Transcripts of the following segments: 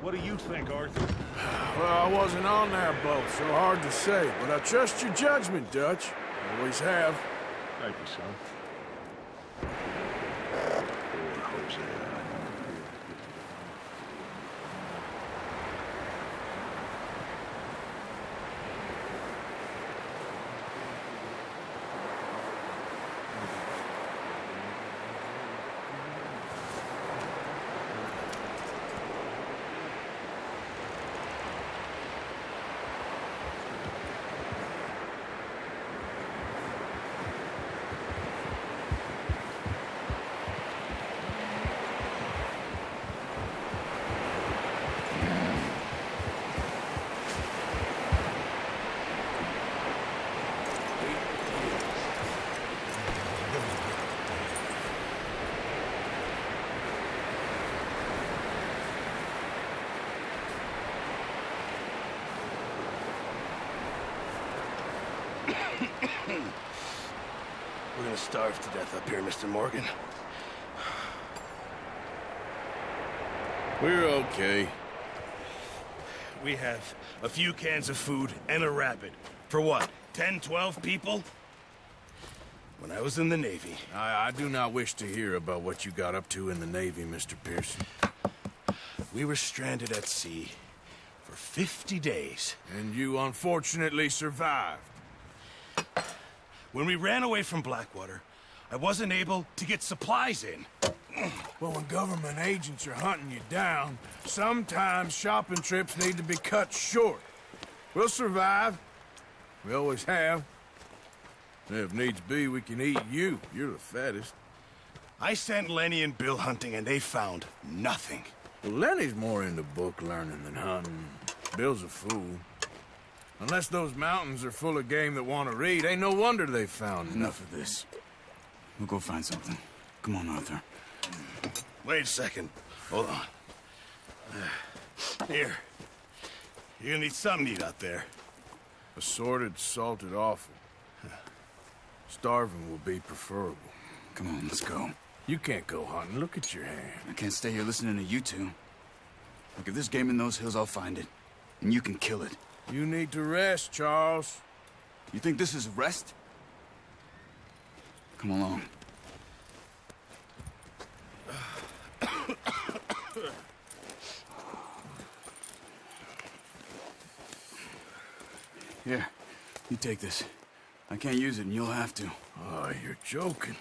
What do you think, Arthur? Well, I wasn't on that boat, so hard to say, but I trust your judgment, Dutch. Always have. Thank you, son. Poor Hosea. We're gonna starve to death up here, Mr. Morgan. We're okay. We have a few cans of food and a rabbit. For what, 10, 12 people? When I was in the Navy... I do not wish to hear about what you got up to in the Navy, Mr. Pearson. We were stranded at sea for 50 days. And you unfortunately survived. When we ran away from Blackwater, I wasn't able to get supplies in. Well, when government agents are hunting you down, sometimes shopping trips need to be cut short. We'll survive. We always have. And if needs be, we can eat you. You're the fattest. I sent Lenny and Bill hunting, and they found nothing. Well, Lenny's more into book learning than hunting. Bill's a fool. Unless those mountains are full of game that want to read, ain't no wonder they found Enough of this. We'll go find something. Come on, Arthur. Wait a second. Hold on. Here. You're gonna need something to eat out there. assorted, salted offal. Starving will be preferable. Come on, let's go. You can't go hunting. Look at your hand. I can't stay here listening to you two. Look, if there's game in those hills, I'll find it. And you can kill it. You need to rest, Charles. You think this is rest? Come along. Here, you take this. I can't use it, and you'll have to. Oh, you're joking.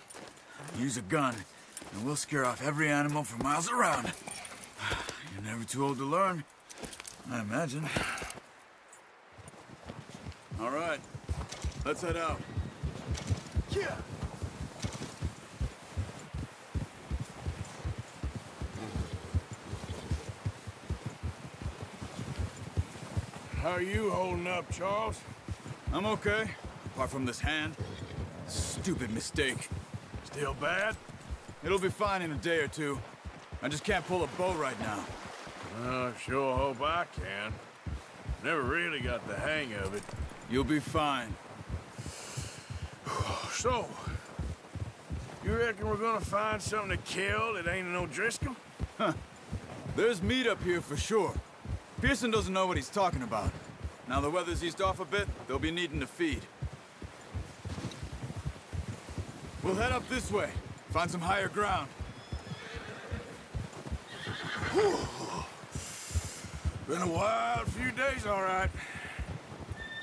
Use a gun, and we'll scare off every animal for miles around. You're never too old to learn, I imagine. All right, let's head out. Yeah. How are you holding up, Charles? I'm okay, apart from this hand. Stupid mistake. Still bad? It'll be fine in a day or two. I just can't pull a bow right now. I sure hope I can. Never really got the hang of it. You'll be fine. So, you reckon we're gonna find something to kill that ain't no Driscoll? There's meat up here for sure. Pearson doesn't know what he's talking about. Now the weather's eased off a bit, they'll be needing to feed. We'll head up this way, find some higher ground. Whew. Been a wild few days, all right.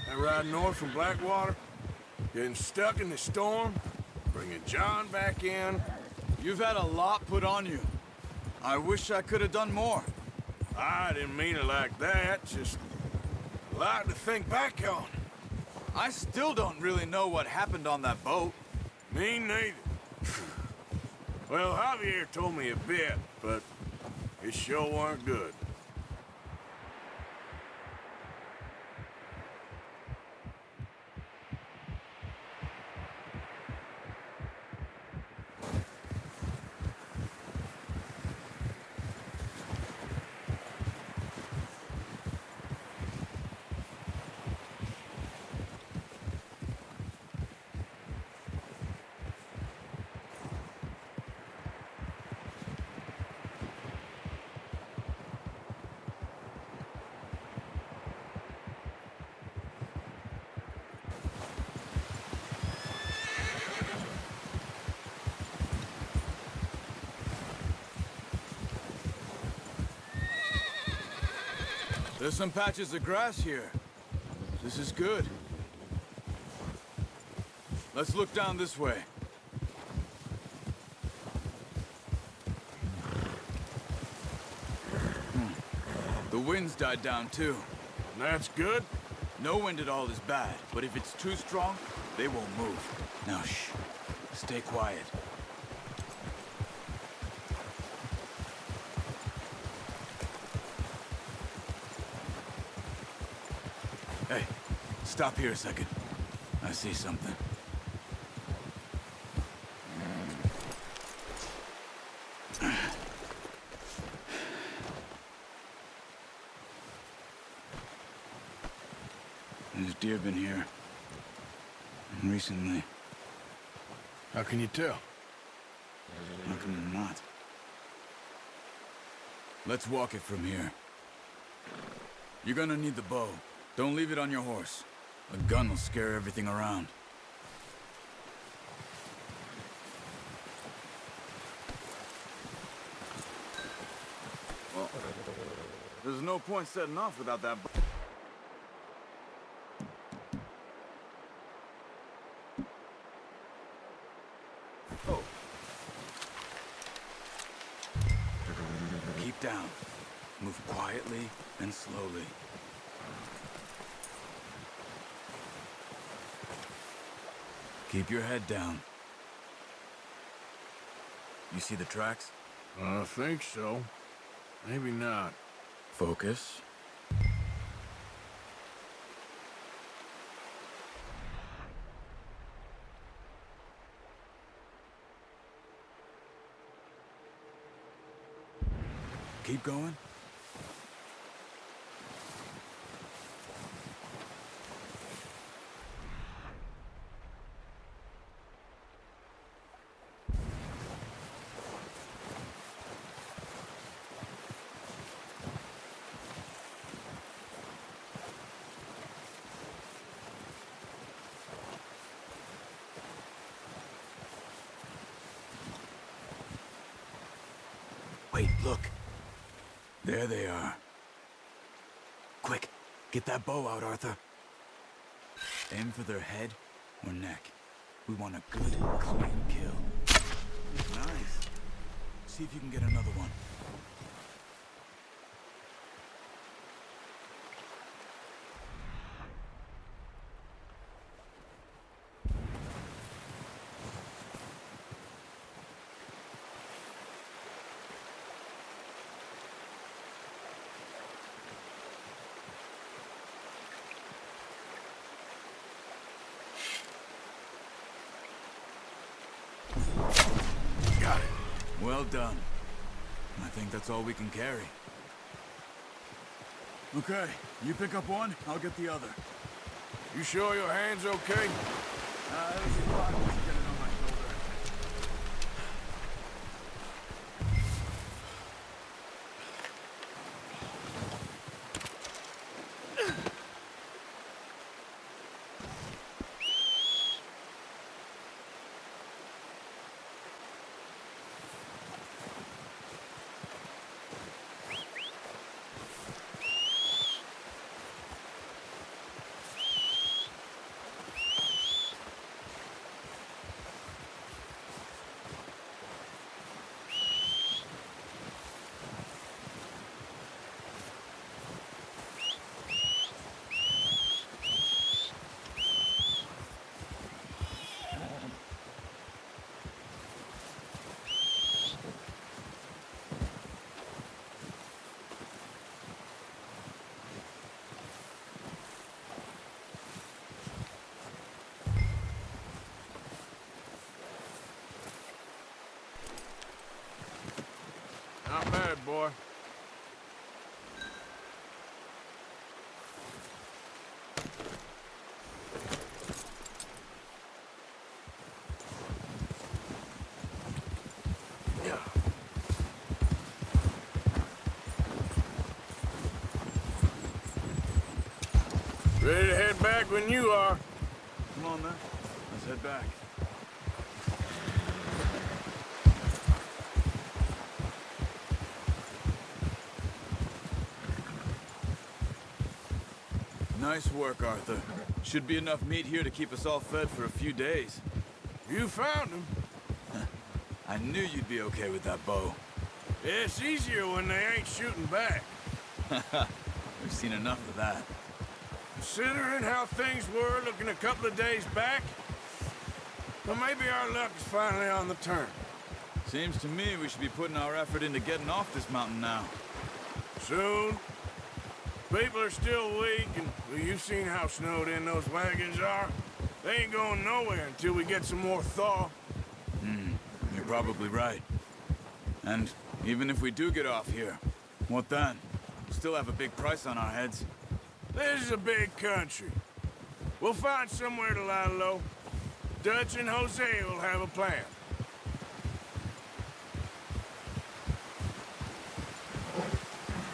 That ride north from Blackwater, getting stuck in the storm, bringing John back in. You've had a lot put on you. I wish I could have done more. I didn't mean it like that, just a lot to think back on. I still don't really know what happened on that boat. Me neither. Well, Javier told me a bit, but it sure weren't good. There's some patches of grass here. This is good. Let's look down this way. The wind's died down too. That's good. No wind at all is bad, but if it's too strong, they won't move. Now shh. Stay quiet. Hey, stop here a second. I see something. There's deer been here. Recently. How can you tell? How come not? Let's walk it from here. You're gonna need the bow. Don't leave it on your horse. A gun will scare everything around. Well, there's no point setting off without that bow. Oh. Keep down. Move quietly and slowly. Keep your head down. You see the tracks? I think so. Maybe not. Focus. Keep going. Wait, look. There they are. Quick, get that bow out, Arthur. Aim for their head or neck. We want a good, clean kill. Nice. See if you can get another one. Got it. Well done. I think that's all we can carry. Okay, you pick up one, I'll get the other. You sure your hand's okay? It'll be fine once you get it on my shoulder. Not bad, boy. Yeah. Ready to head back when you are. Come on, then. Let's head back. Nice work, Arthur. Should be enough meat here to keep us all fed for a few days. You found him. I knew you'd be okay with that bow. It's easier when they ain't shooting back. We've seen enough of that. Considering how things were looking a couple of days back, well, maybe our luck is finally on the turn. Seems to me we should be putting our effort into getting off this mountain now. Soon. People are still weak, and well, you've seen how snowed in those wagons are. They ain't going nowhere until we get some more thaw. You're probably right. And even if we do get off here, what then? We still have a big price on our heads. This is a big country. We'll find somewhere to lie low. Dutch and Jose will have a plan.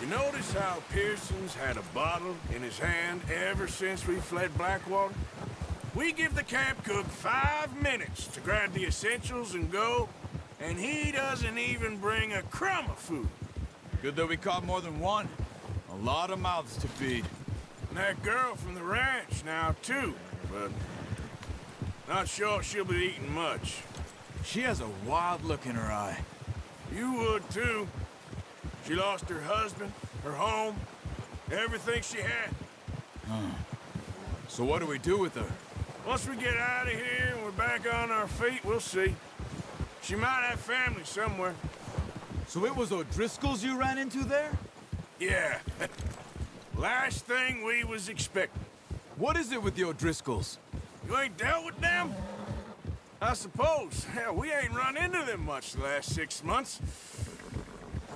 You notice how Pearson's had a bottle in his hand ever since we fled Blackwater? We give the camp cook 5 minutes to grab the essentials and go, and he doesn't even bring a crumb of food. Good that we caught more than one. A lot of mouths to feed. And that girl from the ranch now, too, but not sure she'll be eating much. She has a wild look in her eye. You would, too. She lost her husband, her home, everything she had. So what do we do with her? Once we get out of here and we're back on our feet, we'll see. She might have family somewhere. So it was O'Driscoll's you ran into there? Yeah. Last thing we was expecting. What is it with the O'Driscolls? You ain't dealt with them? I suppose. Hell, we ain't run into them much the last 6 months.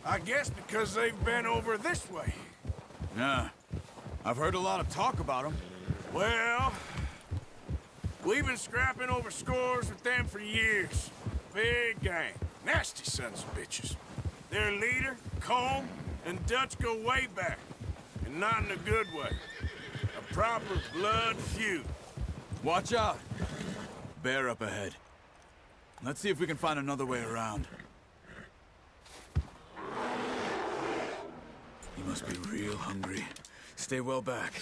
I guess because they've been over this way. Yeah. I've heard a lot of talk about them. Well, we've been scrapping over scores with them for years. Big gang. Nasty sons of bitches. Their leader, Combe, and Dutch go way back. And not in a good way. A proper blood feud. Watch out. Bear up ahead. Let's see if we can find another way around. You must be real hungry. Stay well back.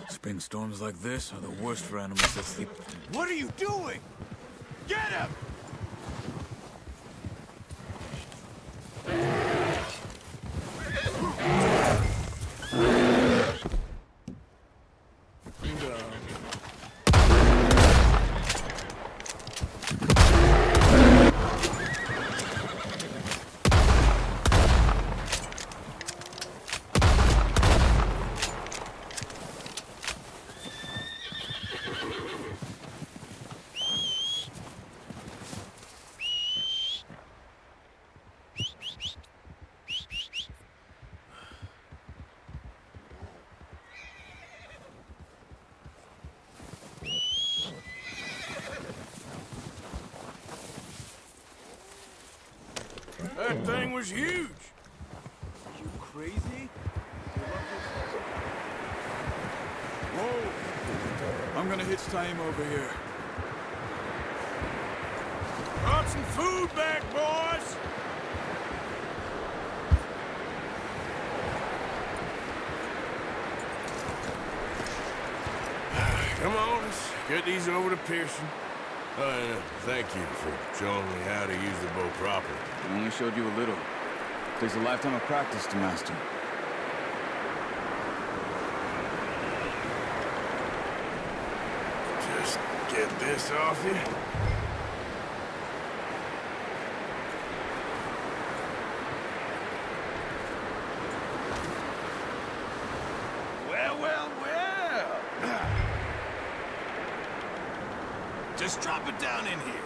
Spring storms like this are the worst for animals that sleep. What are you doing? Get him! That thing was huge. Are you crazy? Whoa! I'm gonna hitch tie him over here. Brought some food back, boys. Come on, let's get these over to Pearson. Thank you for showing me how to use the bow properly. I only showed you a little. Takes a lifetime of practice to master. Just get this off you. Well, well, well. Just drop it down in here.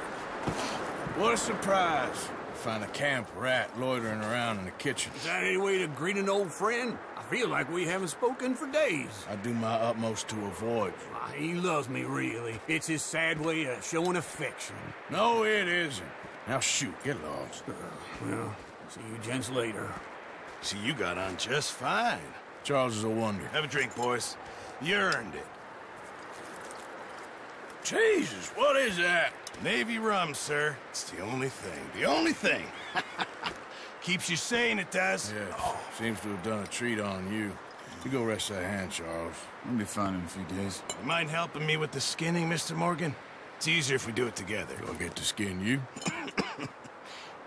What a surprise. Find a camp rat loitering around in the kitchen. Is that any way to greet an old friend? I feel like we haven't spoken for days. I do my utmost to avoid you. He loves me, really. It's his sad way of showing affection. No, it isn't. Now shoot, get lost. Well, see you gents later. See, you got on just fine. Charles is a wonder. Have a drink, boys. You earned it. Jesus, what is that? Navy rum, sir. It's the only thing. The only thing. Keeps you sane, it does. Yeah, seems to have done a treat on you. You go rest that hand, Charles. I'll be fine in a few days. You mind helping me with the skinning, Mr. Morgan? It's easier if we do it together. Do I get to skin you?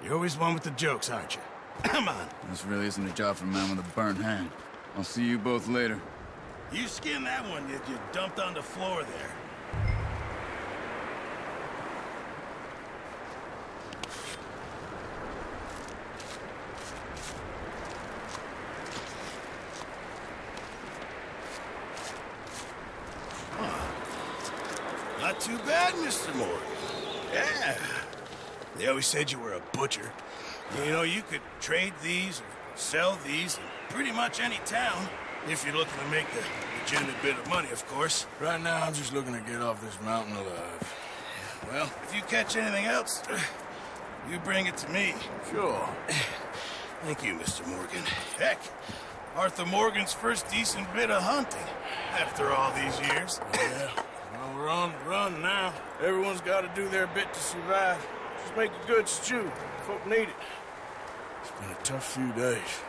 You're always one with the jokes, aren't you? Come on. This really isn't a job for a man with a burnt hand. I'll see you both later. You skin that one that you dumped on the floor there. Not too bad, Mr. Morgan. Yeah. They always said you were a butcher. You know, you could trade these or sell these in pretty much any town, if you're looking to make a legitimate bit of money, of course. Right now, I'm just looking to get off this mountain alive. Well, if you catch anything else, you bring it to me. Sure. Thank you, Mr. Morgan. Heck, Arthur Morgan's first decent bit of hunting after all these years. Yeah. Well, we're on the run now. Everyone's got to do their bit to survive. Just make a good stew. Folk need it. It's been a tough few days.